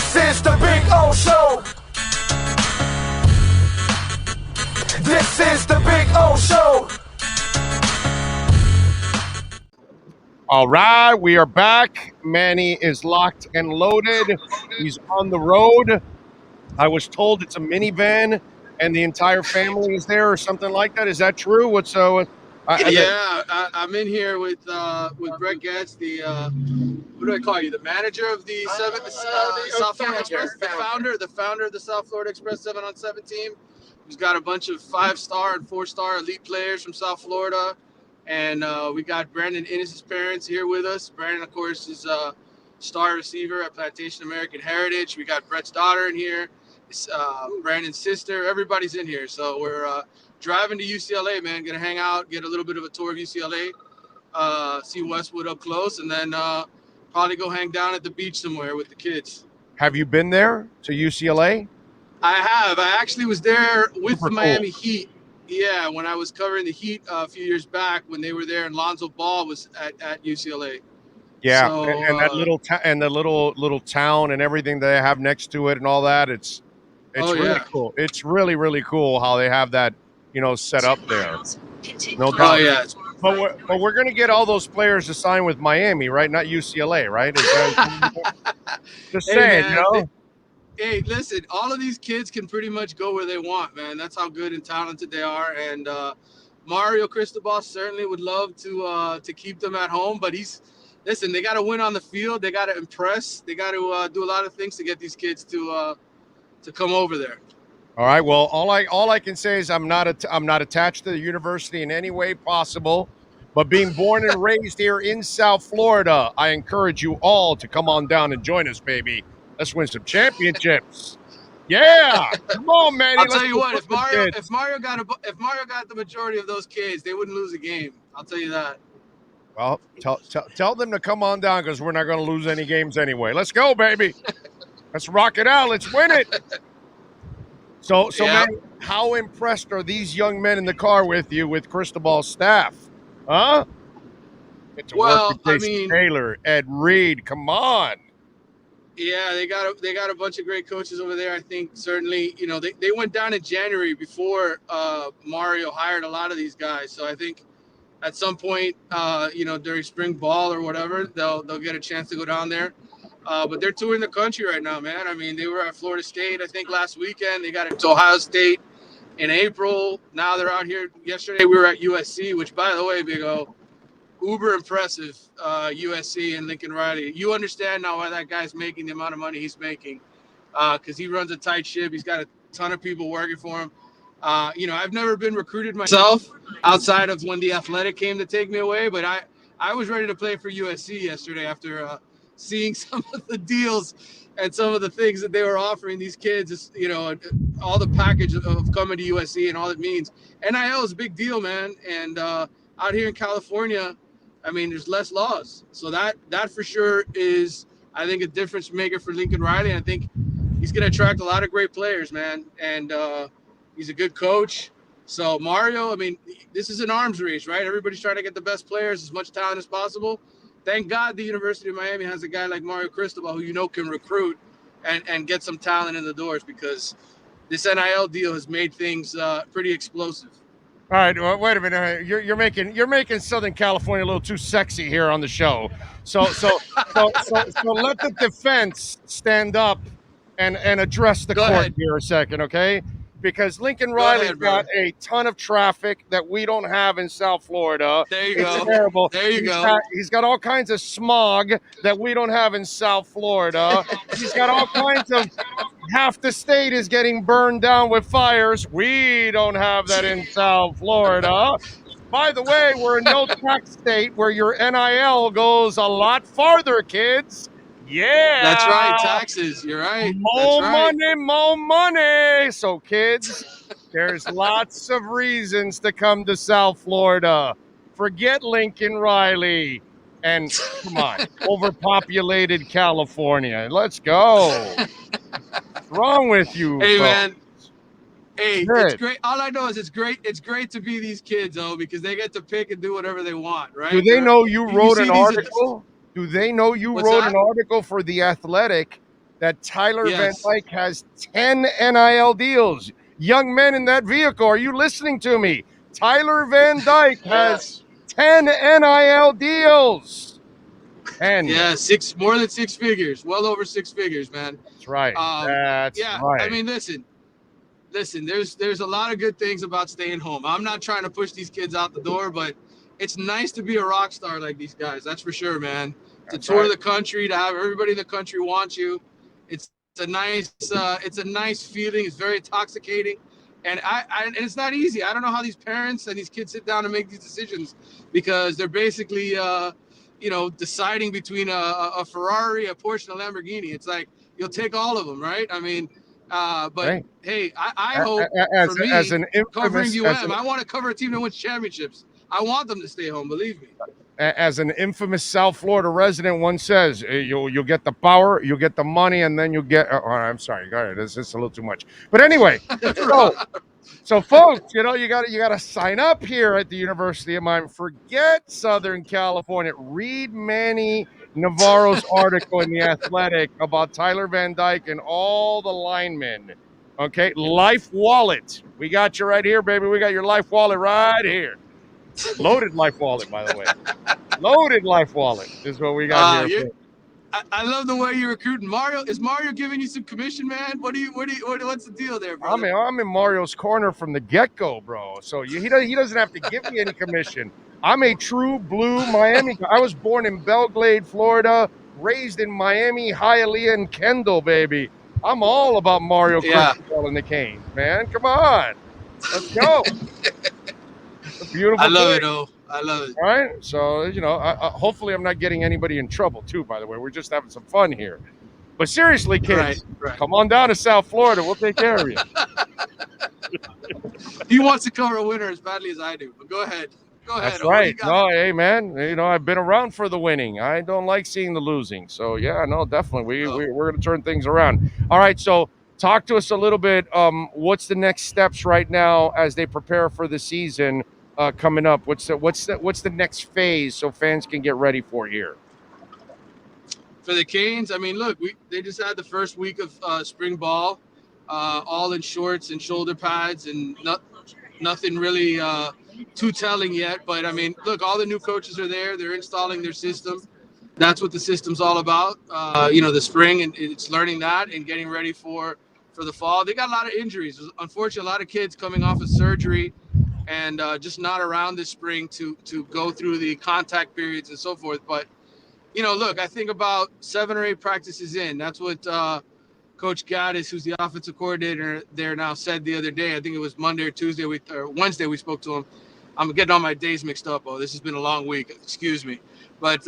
This is the Big O Show. This is the Big O Show. All right, we are back. Manny is locked and loaded. He's on the road. I was told it's a minivan and the entire family is there or something like that. Is that true? What's I'm in here with Brett Getz, the what do I call you? The manager of the South Florida Express, the founder of the South Florida Express 7-on-7 team, who's got a bunch of 5-star and 4-star elite players from South Florida, and we got Brandon Innes' parents here with us. Brandon, of course, is a star receiver at Plantation American Heritage. We got Brett's daughter in here, Brandon's sister. Everybody's in here, so we're driving to UCLA, man. Gonna hang out, get a little bit of a tour of UCLA, see Westwood up close, and then probably go hang down at the beach somewhere with the kids. have you been there to UCLA? I have. I actually was there with Super the Miami Heat. Yeah, when I was covering the Heat a few years back when they were there, and Lonzo Ball was at UCLA. Yeah, So, and that little town and everything they have next to it and all that. It's really cool. It's really, really cool how they have that, set up there. No doubt. Oh yeah. But we're gonna get all those players to sign with Miami, right? Not UCLA, right? Just saying, man, Hey, listen, all of these kids can pretty much go where they want, man. That's how good and talented they are. And Mario Cristobal certainly would love to keep them at home, but they got to win on the field. They got to impress. They got to do a lot of things to get these kids to come over there. All right. Well, all I can say is I'm not attached to the university in any way possible, but being born and raised here in South Florida, I encourage you all to come on down and join us, baby. Let's win some championships. Yeah, come on, Manny. I'll tell you what. If Mario got the majority of those kids, they wouldn't lose a game. I'll tell you that. Well, tell them to come on down because we're not going to lose any games anyway. Let's go, baby. Let's rock it out. Let's win it. So, Yeah. Manny, how impressed are these young men in the car with you, with Cristobal's staff? Huh? Get to work with Jason Taylor, Ed Reed. Come on. Yeah, they got a bunch of great coaches over there. I think certainly, they went down in January before Mario hired a lot of these guys. So I think at some point, during spring ball or whatever, they'll get a chance to go down there. But they're touring the country right now, man. I mean, they were at Florida State, I think, last weekend. They got into Ohio State in April. Now they're out here. Yesterday we were at USC, which, by the way, Big O, uber impressive, USC and Lincoln Riley. You understand now why that guy's making the amount of money he's making, because he runs a tight ship. He's got a ton of people working for him. I've never been recruited myself outside of when the Athletic came to take me away, but I was ready to play for USC yesterday after seeing some of the deals and some of the things that they were offering these kids, all the package of coming to USC and all it means. NIL is a big deal, man. And out here in California, I mean, there's less laws. So that for sure is, I think, a difference maker for Lincoln Riley. And I think he's going to attract a lot of great players, man. And he's a good coach. So Mario, I mean, this is an arms race, right? Everybody's trying to get the best players, as much talent as possible. Thank God the University of Miami has a guy like Mario Cristobal who can recruit and get some talent in the doors, because this NIL deal has made things pretty explosive. All right, well, wait a minute. You're making Southern California a little too sexy here on the show. So let the defense stand up and address the court here a second, okay? Because Lincoln Riley's got a ton of traffic that we don't have in South Florida. There you go. Terrible. There you go. He's got all kinds of smog that we don't have in South Florida. He's got all kinds of, half the state is getting burned down with fires. We don't have that in South Florida. By the way, we're a no-tax state where your NIL goes a lot farther, kids. Yeah. That's right. Taxes. You're right. More money. So, kids, there's lots of reasons to come to South Florida. Forget Lincoln Riley and, come on, overpopulated California. Let's go. What's wrong with you? Hey, folks? man. Hey, it's great. All I know is it's great to be these kids, though, because they get to pick and do whatever they want, right? Do they know you wrote an article? Do they know you wrote an article for The Athletic that Tyler Van Yes. Dyke has 10 NIL deals. Young men in that vehicle, are you listening to me? Tyler Van Dyke has Yes. 10 NIL deals. 10. Yeah, more than six figures, well over six figures, man. That's right. That's Yeah, I right. mean, listen. There's a lot of good things about staying home. I'm not trying to push these kids out the door, but it's nice to be a rock star like these guys. That's for sure, man. To That's tour right. the country, to have everybody in the country want you, it's a nice feeling. It's very intoxicating, and and it's not easy. I don't know how these parents and these kids sit down and make these decisions because they're basically deciding between a Ferrari, a Porsche, and a Lamborghini. It's like you'll take all of them, right? I mean, but Right. hey, I hope for As me an covering infamous UM, I want to cover a team that wins championships. I want them to stay home. Believe me. as an infamous South Florida resident once says, you'll get the power, you'll get the money, and then you'll get. I'm sorry, go ahead. This is a little too much. But anyway, so folks, you gotta sign up here at the University of Miami. Forget Southern California. Read Manny Navarro's article in the Athletic about Tyler Van Dyke and all the linemen. Okay, Life Wallet. We got you right here, baby. We got your Life Wallet right here. Loaded Life Wallet, by the way. Loaded Life Wallet is what we got here. I love the way you're recruiting Mario. Is Mario giving you some commission, man? What's the deal there, brother? I'm in Mario's corner from the get-go, bro. So he doesn't have to give me any commission. I'm a true blue Miami guy. I was born in Belgrade, Florida, raised in Miami, Hialeah, and Kendall, baby. I'm all about Mario Yeah. Cristobal and the Canes, man. Come on. Let's go. It's a beautiful I love thing. it, oh. I love it. All right. So, hopefully I'm not getting anybody in trouble, too, by the way. We're just having some fun here. But seriously, kids, Right. come on down to South Florida. We'll take care of you. He wants to cover a winner as badly as I do. But go ahead. That's Oh, what do you right. got? No, hey, man, I've been around for the winning. I don't like seeing the losing. So, yeah, no, definitely. We're going to turn things around. All right. So, talk to us a little bit. What's the next steps right now as they prepare for the season coming up? What's the next phase so fans can get ready for here? For the Canes, I mean, look, they just had the first week of spring ball, all in shorts and shoulder pads, and nothing really too telling yet. But I mean, look, all the new coaches are there. They're installing their system. That's what the system's all about. The spring, and it's learning that and getting ready for the fall. They got a lot of injuries. Unfortunately, a lot of kids coming off of surgery and just not around this spring to go through the contact periods and so forth. But look, I think about 7 or 8 practices in. That's what Coach Gaddis, who's the offensive coordinator there now, said the other day. I think it was Monday or Tuesday or Wednesday we spoke to him. I'm getting all my days mixed up. Oh, this has been a long week. Excuse me. But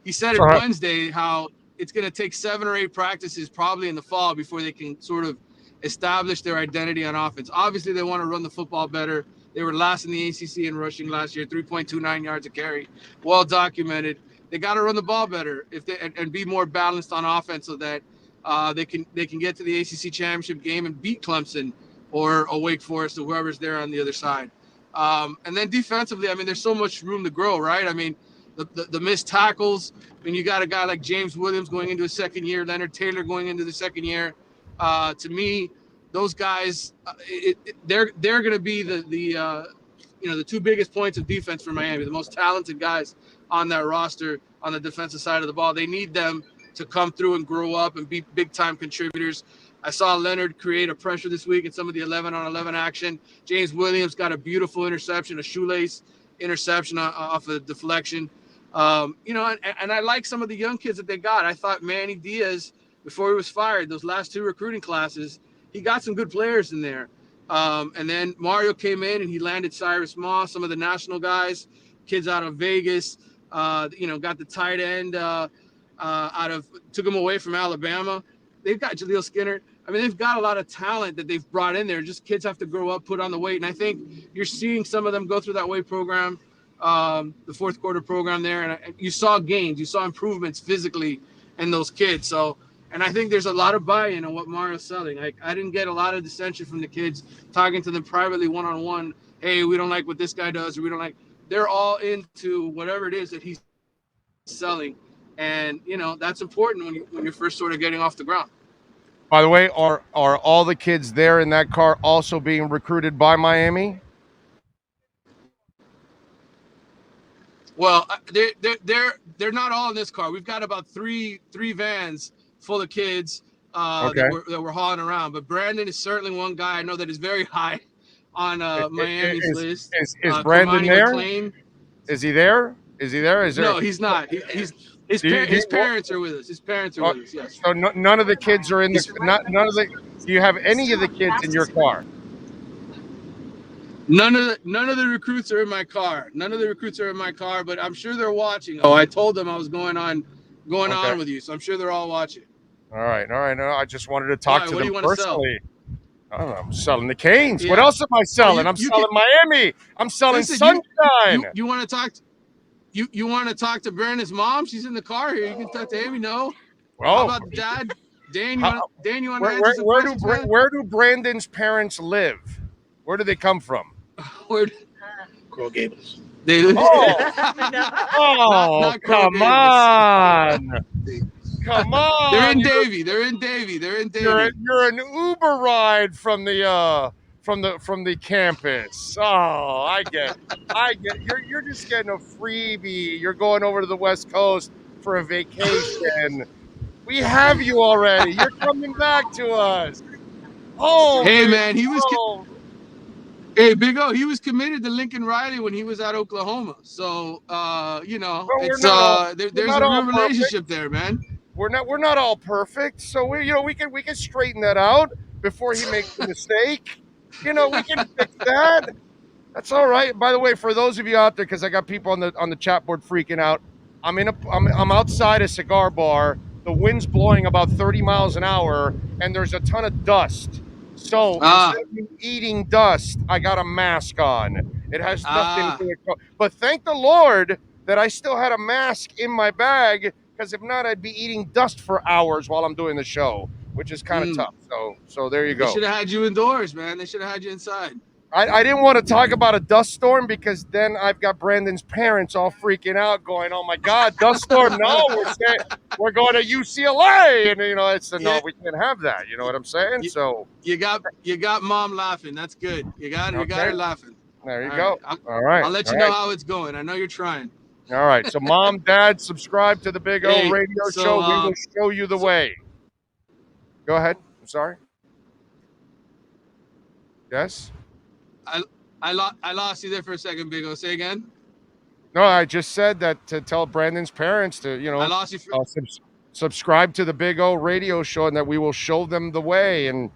he said it Wednesday how it's going to take 7 or 8 practices probably in the fall before they can sort of establish their identity on offense. Obviously, they want to run the football better. They were last in the ACC in rushing last year, 3.29 yards a carry, well documented. They got to run the ball better and be more balanced on offense so that they can get to the ACC championship game and beat Clemson or Wake Forest or whoever's there on the other side. And then defensively, I mean, there's so much room to grow, right? I mean, the missed tackles. I mean, you got a guy like James Williams going into his second year, Leonard Taylor going into the second year. To me, those guys, they're going to be the 2 biggest points of defense for Miami, the most talented guys on that roster on the defensive side of the ball. They need them to come through and grow up and be big-time contributors. I saw Leonard create a pressure this week in some of the 11-on-11 action. James Williams got a beautiful interception, a shoelace interception off a deflection. And I like some of the young kids that they got. I thought Manny Diaz, before he was fired, those last 2 recruiting classes, he got some good players in there. And then Mario came in and he landed Cyrus Moss, some of the national guys, kids out of Vegas, got the tight end took him away from Alabama. They've got Jaleel Skinner. I mean, they've got a lot of talent that they've brought in there. Just kids have to grow up, put on the weight. And I think you're seeing some of them go through that weight program, the fourth quarter program there. And you saw gains, you saw improvements physically in those kids. So, and I think there's a lot of buy-in on what Mario's selling. I didn't get a lot of dissension from the kids, talking to them privately one-on-one. Hey, we don't like what this guy does, or we don't like. They're all into whatever it is that he's selling. And, that's important when you're first sort of getting off the ground. By the way, are all the kids there in that car also being recruited by Miami? Well, they're not all in this car. We've got about three vans full of kids Okay. that we're hauling around. But Brandon is certainly one guy I know that is very high on Miami's list. Is Brandon there? McLean. Is he there? Is he there? Is there? No, he's not. His parents are with us. His parents are with us. Yes. So none of the kids are in the none of the. Do you have any of the kids in your car? None of the recruits are in my car. None of the recruits are in my car, but I'm sure they're watching. Oh, I told them I was going on with you, so I'm sure they're all watching. All right. No, I just wanted to talk to them personally. I don't know, I'm selling the Canes. Yeah. What else am I selling? I'm selling Miami. I'm selling Sunshine. You want to talk? You want to talk to Brandon's mom? She's in the car here. You can talk to Amy. No. Well, how about Dad? Dan, you want to answer some questions? Where do Brandon's parents live? Where do they come from? Coral Gables. Oh, come on. Come on. They're in Davie. They're in Davie. You're an Uber ride from the campus. Oh, I get. You're just getting a freebie. You're going over to the West Coast for a vacation. We have you already. You're coming back to us. Oh, hey man, Hey, Big O, he was committed to Lincoln Riley when he was at Oklahoma. So, there's a real relationship there, man. We're not all perfect, so we can straighten that out before he makes a mistake. We can fix that. That's all right. By the way, for those of you out there, because I got people on the chat board freaking out, I'm outside a cigar bar. The wind's blowing about 30 miles an hour, and there's a ton of dust. So instead of me eating dust, I got a mask on. It has nothing to do with. But thank the Lord that I still had a mask in my bag, because if not, I'd be eating dust for hours while I'm doing the show, which is kind of tough. So there you go. They should have had you indoors, man. They should have had you inside. I didn't want to talk about a dust storm, because then I've got Brandon's parents all freaking out, going, "Oh my God, dust storm! No, we're going to UCLA," and no, we can't have that. You know what I'm saying? So you got mom laughing. That's good. You got her laughing. There you go. All right. I'll let you know how it's going. I know you're trying. All right. So Mom, Dad, subscribe to the Big O Radio Show. We will show you the way. Go ahead. I'm sorry. Yes. I lost you there for a second, Big O. Say again. No, I just said that to tell Brandon's parents to, I lost you subscribe to the Big O Radio Show, and that we will show them the way and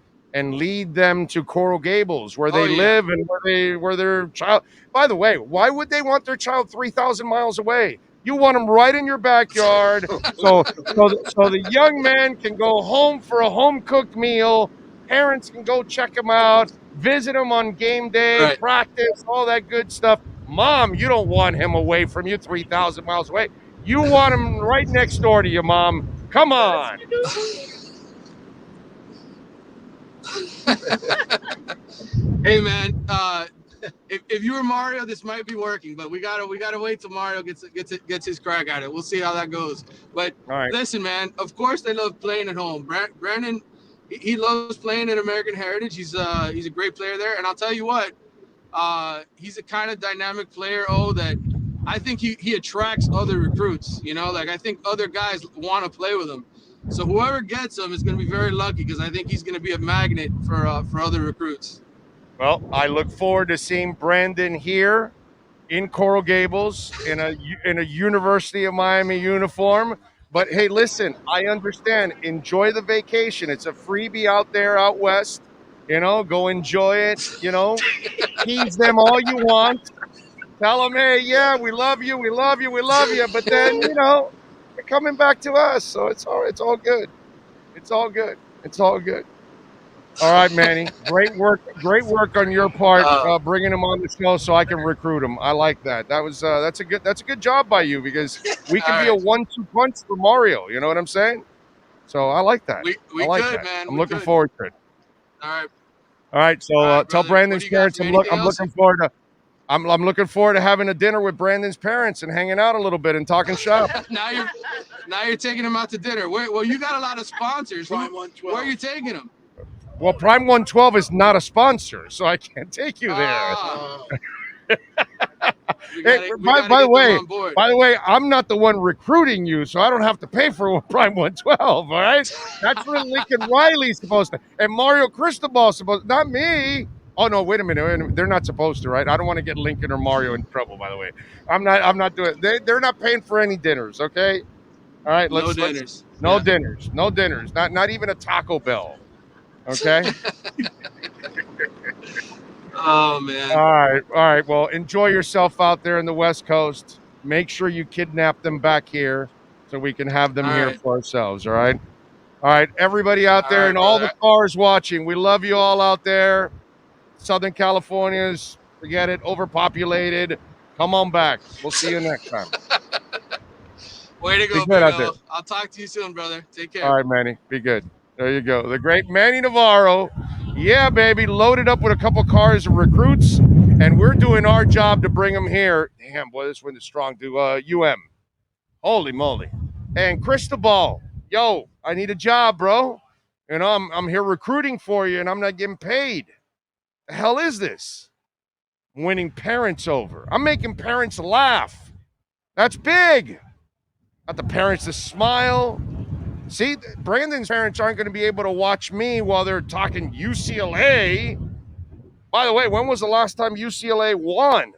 lead them to Coral Gables, where they live and where their child. By the way, why would they want their child 3,000 miles away? You want them right in your backyard, so the young man can go home for a home cooked meal. Parents can go check him out, visit him on game day, practice, all that good stuff. Mom, you don't want him away from you 3,000 miles away. You want him right next door to you, Mom. Come on. Hey man, if you were Mario, this might be working, but we gotta wait till Mario gets his crack at it. We'll see how that goes. But listen, man, of course they love playing at home. Brandon, he loves playing at American Heritage. He's a great player there, and I'll tell you what, he's a kind of dynamic player. That I think he attracts other recruits. I think other guys want to play with him. So whoever gets him is going to be very lucky, because I think he's going to be a magnet for other recruits. Well, I look forward to seeing Brandon here in Coral Gables in a University of Miami uniform. But hey, listen, I understand. Enjoy the vacation. It's a freebie out there out west. Go enjoy it. Tease them all you want. Tell them, hey, yeah, we love you, we love you, we love you. But then, you're coming back to us, so it's all good. It's all good. It's all good. All right, Manny. Great work on your part, bringing him on the show so I can recruit him. I like that. That's a good job by you, because we can be a 1-2 punch for Mario. You know what I'm saying? So I like that. We like good, that. man. I'm looking forward to it. All right. All right. So tell Brandon's parents I'm looking forward to. I'm looking forward to having a dinner with Brandon's parents and hanging out a little bit and talking shop. Now you're taking him out to dinner. Well, you got a lot of sponsors. Prime 112. Where are you taking him? Well, Prime 112 is not a sponsor, so I can't take you there. Hey, by the way, I'm not the one recruiting you, so I don't have to pay for Prime 112. All right, that's where Lincoln Riley's supposed to, and Mario Cristobal's supposed, not me. Oh no, wait a minute, they're not supposed to, right? I don't want to get Lincoln or Mario in trouble. By the way, I'm not doing. They're not paying for any dinners. Okay, all right. No dinners. No dinners. No dinners. Not even a Taco Bell. Okay. Oh man. All right. Well, enjoy yourself out there in the West Coast. Make sure you kidnap them back here so we can have them here for ourselves. All right. All right. Everybody out there and all the cars watching, we love you all out there. Southern California's, forget it, overpopulated. Come on back. We'll see you next time. Way to go, Big O. I'll talk to you soon, brother. Take care. All right, Manny. Be good. There you go. The great Manny Navarro. Yeah, baby. Loaded up with a couple cars of recruits, and we're doing our job to bring them here. Damn, boy, this wind is strong. To UM. Holy moly. And Cristobal. Yo, I need a job, bro. You know, I'm here recruiting for you, and I'm not getting paid. The hell is this? I'm winning parents over. I'm making parents laugh. That's big. Got the parents to smile. See, Brandon's parents aren't going to be able to watch me while they're talking UCLA. By the way, when was the last time UCLA won?